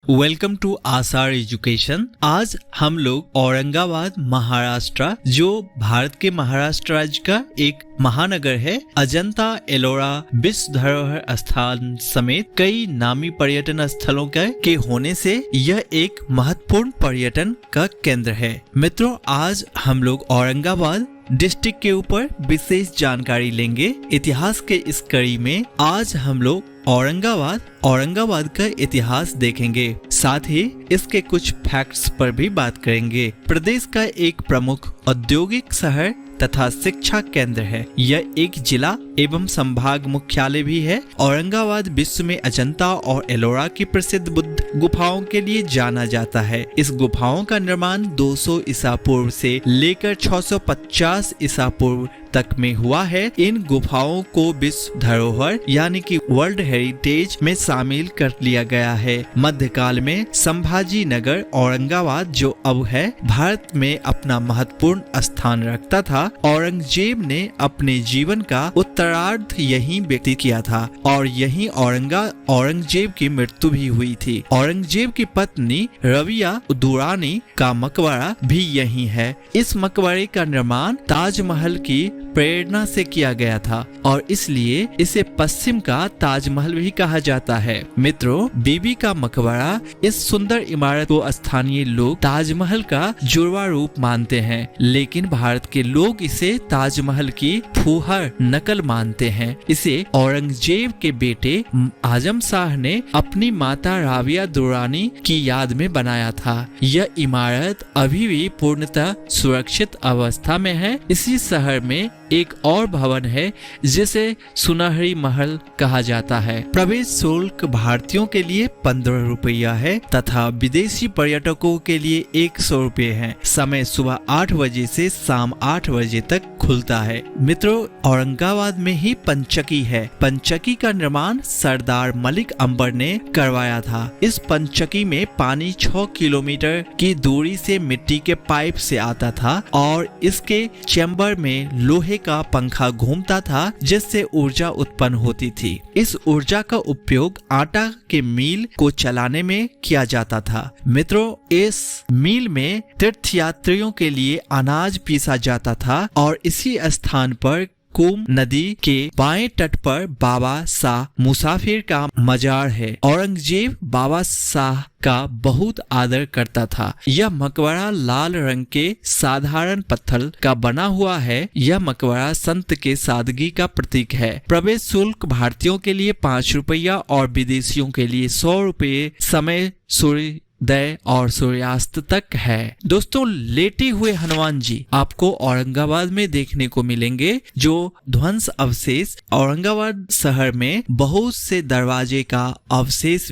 Welcome to आसार education. आज हम लोग औरंगाबाद महाराष्ट्र, जो भारत के महाराष्ट्र राज्य का एक महानगर है, अजंता एलोरा विश्व धरोहर स्थान समेत कई नामी पर्यटन स्थलों के होने से यह एक महत्वपूर्ण पर्यटन का केंद्र है। मित्रों, आज हम लोग औरंगाबाद डिस्ट्रिक्ट के ऊपर विशेष जानकारी लेंगे। इतिहास के इस कड़ी में आज हम लोग औरंगाबाद का इतिहास देखेंगे, साथ ही इसके कुछ फैक्ट्स पर भी बात करेंगे। प्रदेश का एक प्रमुख औद्योगिक शहर तथा शिक्षा केंद्र है। यह एक जिला एवं संभाग मुख्यालय भी है। औरंगाबाद विश्व में अजंता और एलोरा की प्रसिद्ध बुद्ध गुफाओं के लिए जाना जाता है। इस गुफाओं का निर्माण 200 ईसा पूर्व से लेकर 650 ईसा पूर्व तक में हुआ है। इन गुफाओं को विश्व धरोहर यानी कि वर्ल्ड हेरिटेज में शामिल कर लिया गया है। मध्यकाल में संभाजी नगर औरंगाबाद, जो अब है, भारत में अपना महत्वपूर्ण स्थान रखता था। औरंगजेब ने अपने जीवन का उत्तरार्ध यहीं व्यतीत किया था और यहीं औरंगजेब की मृत्यु भी हुई थी। औरंगजेब की पत्नी रबिया दुरानी का मकबरा भी यहीं है। इस मकबरे का निर्माण ताजमहल की प्रेरणा से किया गया था और इसलिए इसे पश्चिम का ताजमहल भी कहा जाता है। मित्रों, बीबी का मकबरा, इस सुंदर इमारत को स्थानीय लोग ताजमहल का जुड़वा रूप मानते हैं, लेकिन भारत के लोग इसे ताजमहल की फूहड़ नकल मानते हैं। इसे औरंगजेब के बेटे आजम शाह ने अपनी माता राबिया दुरानी की याद में बनाया था। यह इमारत अभी भी पूर्णतः सुरक्षित अवस्था में है। इसी शहर में एक और भवन है जिसे सुनहरी महल कहा जाता है। प्रवेश शुल्क भारतीयों के लिए 15 रुपया है तथा विदेशी पर्यटकों के लिए 100 रुपये है। समय सुबह 8 बजे से शाम 8 बजे तक खुलता है। मित्रों, औरंगाबाद में ही पंचकी है। पंचकी का निर्माण सरदार मलिक अंबर ने करवाया था। इस पंचकी में पानी 6 किलोमीटर की दूरी से मिट्टी के पाइप से आता था और इसके चैम्बर में लोहे का पंखा घूमता था, जिससे ऊर्जा उत्पन्न होती थी। इस ऊर्जा का उपयोग आटा के मील को चलाने में किया जाता था। मित्रों, इस मील में तीर्थयात्रियों के लिए अनाज पीसा जाता था और इसी स्थान पर कुम नदी के बाएं तट पर बाबा शाह मुसाफिर का मजार है। औरंगजेब बाबा शाह का बहुत आदर करता था। यह मकबरा लाल रंग के साधारण पत्थर का बना हुआ है। यह मकबरा संत के सादगी का प्रतीक है। प्रवेश शुल्क भारतीयों के लिए 5 रुपया और विदेशियों के लिए 100 रुपये समय सूर्योदय और सूर्यास्त तक है। दोस्तों, लेटे हुए हनुमान जी आपको औरंगाबाद में देखने को मिलेंगे, जो ध्वंस अवशेष। औरंगाबाद शहर में बहुत से दरवाजों का अवशेष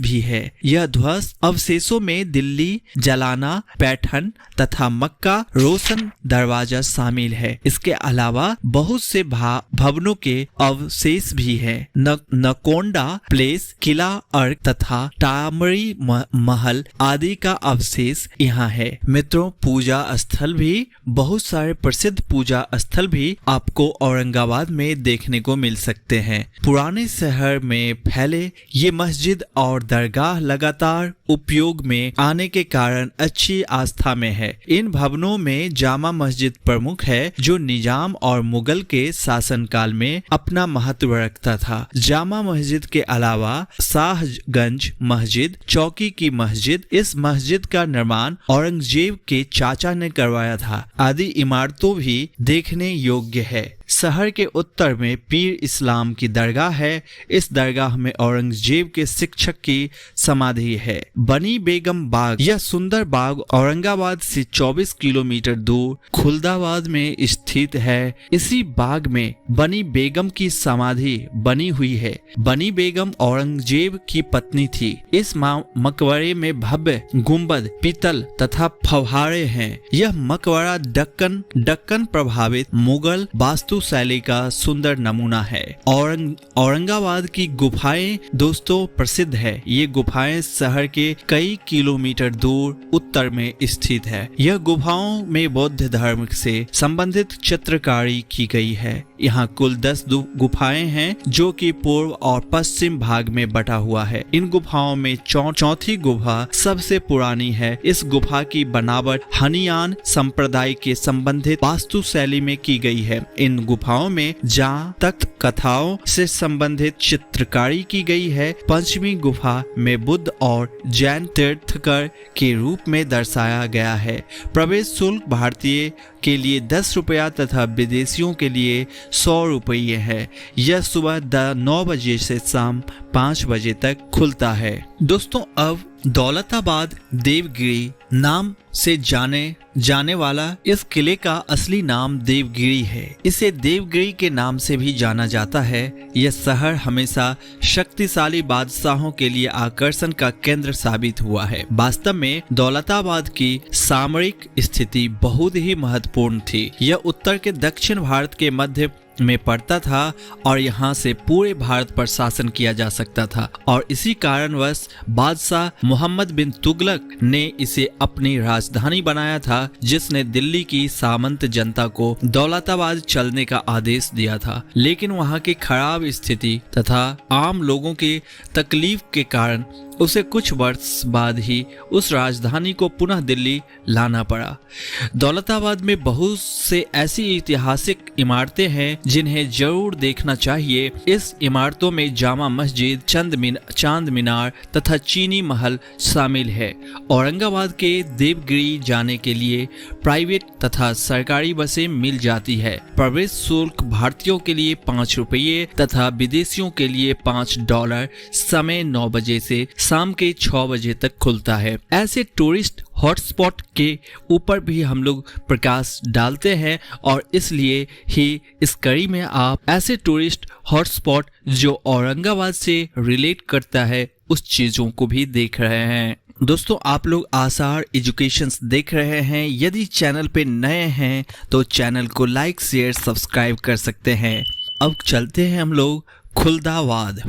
भी है। यह ध्वंस अवशेषों में दिल्ली, जलाना, पैठन तथा मक्का रोशन दरवाजा शामिल है। इसके अलावा बहुत से भवनों के अवशेष भी है। नकोंडा प्लेस, किला अर्क तथा तामरी महल आदि का अवशेष यहाँ है। मित्रों, पूजा स्थल भी, बहुत सारे प्रसिद्ध पूजा स्थल भी आपको औरंगाबाद में देखने को मिल सकते हैं। पुराने शहर में फैले ये मस्जिद और दरगाह लगातार उपयोग में आने के कारण अच्छी आस्था में है। इन भवनों में जामा मस्जिद प्रमुख है, जो निजाम और मुगल के शासनकाल में अपना महत्व रखता था। जामा मस्जिद के अलावा शाहगंज मस्जिद, चौकी की मस्जिद, इस मस्जिद का निर्माण औरंगजेब के चाचा ने करवाया था, आदि इमारतों भी देखने योग्य है। शहर के उत्तर में पीर इस्लाम की दरगाह है। इस दरगाह में औरंगजेब के शिक्षक की समाधि है। बनी बेगम बाग, यह सुंदर बाग औरंगाबाद से 24 किलोमीटर दूर खुलदाबाद में स्थित है। इसी बाग में बनी बेगम की समाधि बनी हुई है। बनी बेगम औरंगजेब की पत्नी थी। इस मकबरे में भव्य गुंबद, पीतल तथा फव्वारे हैं। यह मकबरा दक्कन प्रभावित मुगल वास्तु वास्तुशैली का सुंदर नमूना है। औरंगाबाद की गुफाएं दोस्तों प्रसिद्ध है। ये गुफाएं शहर के कई किलोमीटर दूर उत्तर में स्थित है। यह गुफाओं में बौद्ध धर्म से संबंधित चित्रकारी की गई है। यहाँ कुल 10 गुफाएं हैं जो कि पूर्व और पश्चिम भाग में बटा हुआ है। इन गुफाओं में चौथी गुफा सबसे पुरानी है। इस गुफा की बनावट हनियान संप्रदाय के संबंधित वास्तुशैली में की गई है। इन गुफाओं में जातक कथाओं से संबंधित चित्रकारी की गई है। पंचमी गुफा में बुद्ध और जैन तीर्थकर के रूप में दर्शाया गया है। प्रवेश शुल्क भारतीय के लिए 10 रुपया तथा विदेशियों के लिए 100 रुपये है। यह सुबह 9 बजे से शाम 5 बजे तक खुलता है। दोस्तों अब दौलताबाद देवगिरी नाम से जाने वाला इस किले का असली नाम देवगिरी है। इसे देवगिरी के नाम से भी जाना जाता है। यह शहर हमेशा शक्तिशाली बादशाहों के लिए आकर्षण का केंद्र साबित हुआ है। वास्तव में दौलताबाद की सामरिक स्थिति बहुत ही महत्वपूर्ण थी। यह उत्तर के दक्षिण भारत के मध्य में पड़ता था और यहाँ से पूरे भारत पर शासन किया जा सकता था और इसी कारणवश बादशाह मोहम्मद बिन तुगलक ने इसे अपनी राजधानी बनाया था, जिसने दिल्ली की सामंत जनता को दौलताबाद चलने का आदेश दिया था। लेकिन वहाँ की खराब स्थिति तथा आम लोगों की तकलीफ के कारण उसे कुछ वर्ष बाद ही उस राजधानी को पुनः दिल्ली लाना पड़ा। दौलताबाद में बहुत से ऐसी ऐतिहासिक इमारतें हैं जिन्हें जरूर देखना चाहिए। इस इमारतों में जामा मस्जिद, चांद मीनार तथा चीनी महल शामिल है। औरंगाबाद के देवगिरी जाने के लिए प्राइवेट तथा सरकारी बसें मिल जाती है। प्रवेश शुल्क भारतीयों के लिए 5 रुपये तथा विदेशियों के लिए $5। समय 9 बजे से शाम के 6 बजे तक खुलता है। ऐसे टूरिस्ट हॉटस्पॉट के ऊपर भी हम लोग प्रकाश डालते हैं और इसलिए ही इस कड़ी में आप ऐसे टूरिस्ट हॉटस्पॉट जो औरंगाबाद से रिलेट करता है उस चीजों को भी देख रहे हैं। दोस्तों आप लोग आसार एजुकेशंस देख रहे हैं। यदि चैनल पे नए हैं तो चैनल को लाइक शेयर सब्सक्राइब कर सकते हैं। अब चलते हैं हम लोग खुलदाबाद।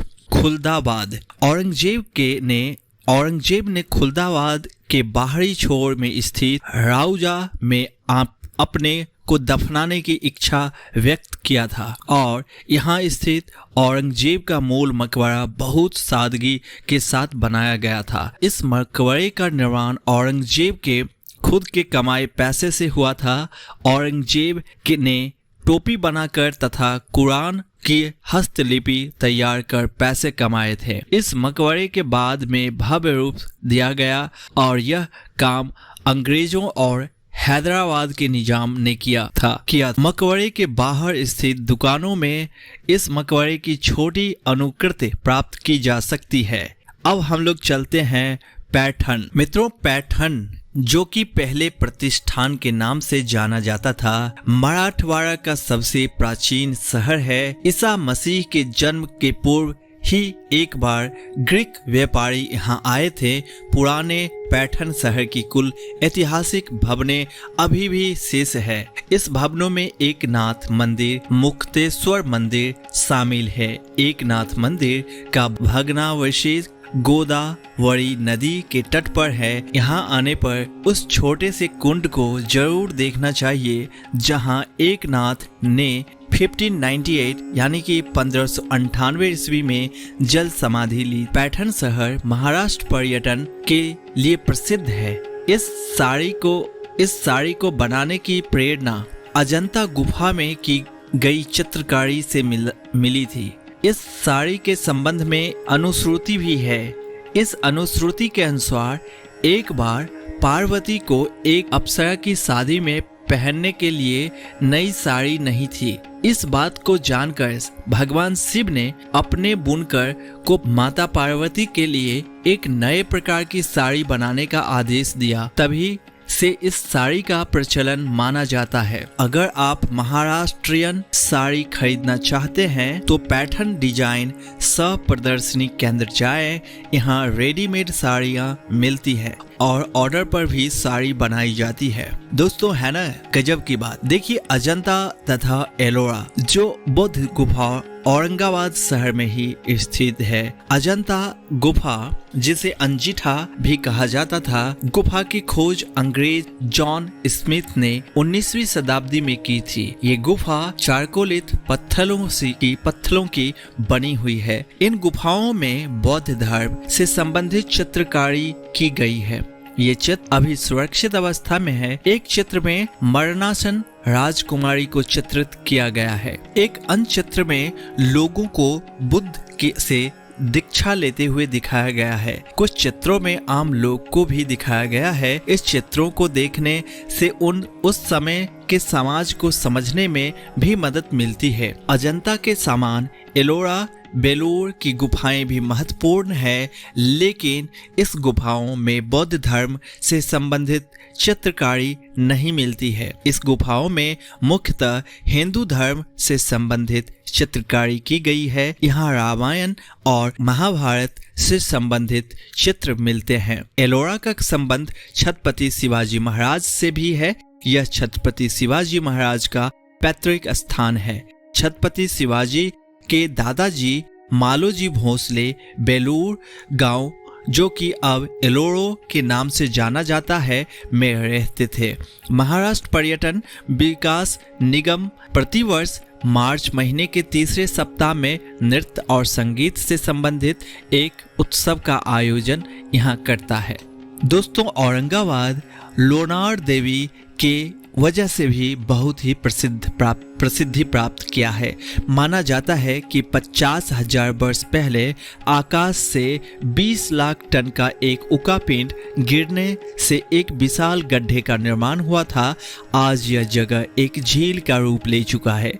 औरंगजेब ने खुलदाबाद के बाहरी छोर में स्थित राउजा में अपने को दफनाने की इच्छा व्यक्त किया था और यहाँ स्थित औरंगजेब का मूल मकबरा बहुत सादगी के साथ बनाया गया था। इस मकबरे का निर्माण औरंगजेब के खुद के कमाए पैसे से हुआ था। औरंगजेब ने टोपी बनाकर तथा कुरान की हस्तलिपि तैयार कर पैसे कमाए थे। इस मकबरे के बाद में भव्य रूप दिया गया और यह काम अंग्रेजों और हैदराबाद के निजाम ने किया था। मकबरे के बाहर स्थित दुकानों में इस मकबरे की छोटी अनुकृति प्राप्त की जा सकती है। अब हम लोग चलते हैं पैठन। मित्रों पैठन जो कि पहले प्रतिष्ठान के नाम से जाना जाता था, मराठवाड़ा का सबसे प्राचीन शहर है। ईसा मसीह के जन्म के पूर्व ही एक बार ग्रीक व्यापारी यहाँ आए थे। पुराने पैठन शहर की कुल ऐतिहासिक भवनें अभी भी शेष है। इस भवनों में एकनाथ मंदिर, मुक्तेश्वर मंदिर शामिल है। एकनाथ मंदिर का भग्नावशेष गोदावरी नदी के तट पर है। यहाँ आने पर उस छोटे से कुंड को जरूर देखना चाहिए जहाँ एकनाथ ने 1598 यानी कि 1598 ईस्वी में जल समाधि ली। पैठन शहर महाराष्ट्र पर्यटन के लिए प्रसिद्ध है। इस साड़ी को बनाने की प्रेरणा अजंता गुफा में की गई चित्रकारी से मिली थी। इस साड़ी के संबंध में अनुश्रुति भी है। इस अनुश्रुति के अनुसार एक बार पार्वती को एक अप्सरा की शादी में पहनने के लिए नई साड़ी नहीं थी। इस बात को जानकर भगवान शिव ने अपने बुनकर को माता पार्वती के लिए एक नए प्रकार की साड़ी बनाने का आदेश दिया। तभी से इस साड़ी का प्रचलन माना जाता है। अगर आप महाराष्ट्रियन साड़ी खरीदना चाहते हैं तो पैठन डिजाइन सह प्रदर्शनी केंद्र जाएं। यहाँ रेडीमेड साड़ियाँ मिलती है और ऑर्डर पर भी साड़ी बनाई जाती है। दोस्तों है ना गजब की बात। देखिए अजंता तथा एलोरा जो बुद्ध गुफा औरंगाबाद शहर में ही स्थित है। अजंता गुफा जिसे अंजीठा भी कहा जाता था, गुफा की खोज अंग्रेज जॉन स्मिथ ने 19वीं शताब्दी में की थी। ये गुफा चारकोलित पत्थरों की बनी हुई है। इन गुफाओं में बौद्ध धर्म से संबंधित चित्रकारी की गई है। ये चित्र अभी सुरक्षित अवस्था में है। एक चित्र में मरणासन राजकुमारी को चित्रित किया गया है। एक अन्य चित्र में लोगों को बुद्ध से दीक्षा लेते हुए दिखाया गया है। कुछ चित्रों में आम लोग को भी दिखाया गया है। इस चित्रों को देखने से उस समय के समाज को समझने में भी मदद मिलती है। अजंता के समान एलोरा बेलूर की गुफाएं भी महत्वपूर्ण है, लेकिन इस गुफाओं में बौद्ध धर्म से संबंधित चित्रकारी नहीं मिलती है। इस गुफाओं में मुख्यतः हिंदू धर्म से संबंधित चित्रकारी की गई है। यहाँ रामायण और महाभारत से संबंधित चित्र मिलते हैं। एलोरा का संबंध छत्रपति शिवाजी महाराज से भी है। यह छत्रपति शिवाजी महाराज का पैतृक स्थान है। छत्रपति शिवाजी के दादाजी मालोजी भोसले बेलूर गांव, जो कि अब एलोरो के नाम से जाना जाता है, में रहते थे। महाराष्ट्र पर्यटन विकास निगम प्रतिवर्ष मार्च महीने के तीसरे सप्ताह में नृत्य और संगीत से संबंधित एक उत्सव का आयोजन यहाँ करता है। दोस्तों औरंगाबाद लोनार देवी के वजह से भी बहुत ही प्रसिद्धि प्राप्त किया है। माना जाता है कि 50,000 वर्ष पहले आकाश से 20 लाख टन का एक उल्कापिंड गिरने से एक विशाल गड्ढे का निर्माण हुआ था। आज यह जगह एक झील का रूप ले चुका है।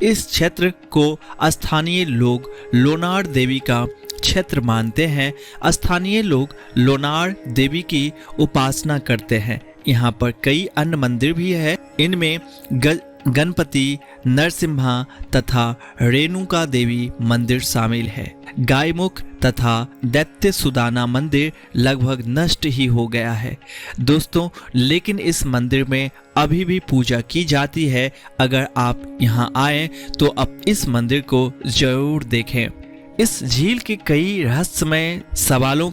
इस क्षेत्र को स्थानीय लोग लोनार देवी का क्षेत्र मानते हैं। स्थानीय लोग लोनार देवी की उपासना करते हैं। यहाँ पर कई अन्य मंदिर भी है। इनमें गणपति, नरसिम्हा तथा रेणुका देवी मंदिर शामिल है। गायमुख तथा दैत्य सुदाना मंदिर लगभग नष्ट ही हो गया है दोस्तों, लेकिन इस मंदिर में अभी भी पूजा की जाती है। अगर आप यहाँ आए तो अब इस मंदिर को जरूर देखें। इस झील के कई रहस्यमय सवालों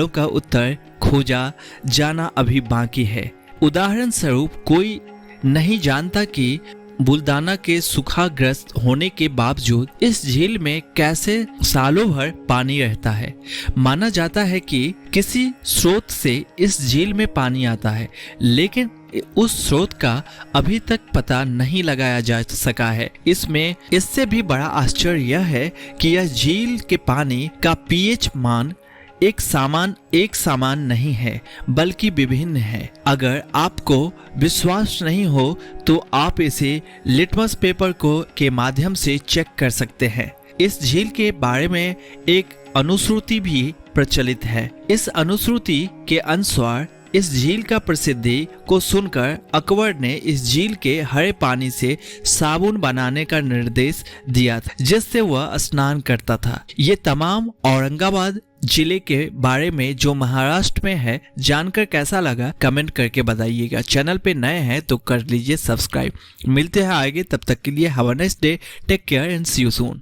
का उत्तर खोजा जाना अभी बाकी है। उदाहरण स्वरूप कोई नहीं जानता कि बुल्दाना के सूखाग्रस्त होने के बावजूद इस झील में कैसे सालों भर पानी रहता है। माना जाता है कि किसी स्रोत से इस झील में पानी आता है, लेकिन उस स्रोत का अभी तक पता नहीं लगाया जा सका है। इससे भी बड़ा आश्चर्य यह है कि यह झील के पानी का पीएच मान एक समान नहीं है, बल्कि विभिन्न है। अगर आपको विश्वास नहीं हो तो आप इसे लिटमस पेपर के माध्यम से चेक कर सकते हैं। इस झील के बारे में एक अनुश्रुति भी प्रचलित है। इस अनुश्रुति के अनुसार इस झील का प्रसिद्धि को सुनकर अकबर ने इस झील के हरे पानी से साबुन बनाने का निर्देश दिया था, जिससे वह स्नान करता था। ये तमाम औरंगाबाद जिले के बारे में जो महाराष्ट्र में है जानकर कैसा लगा कमेंट करके बताइएगा। चैनल पे नए हैं तो कर लीजिए सब्सक्राइब। मिलते हैं आगे, तब तक के लिए have a nice day, take care and see you soon.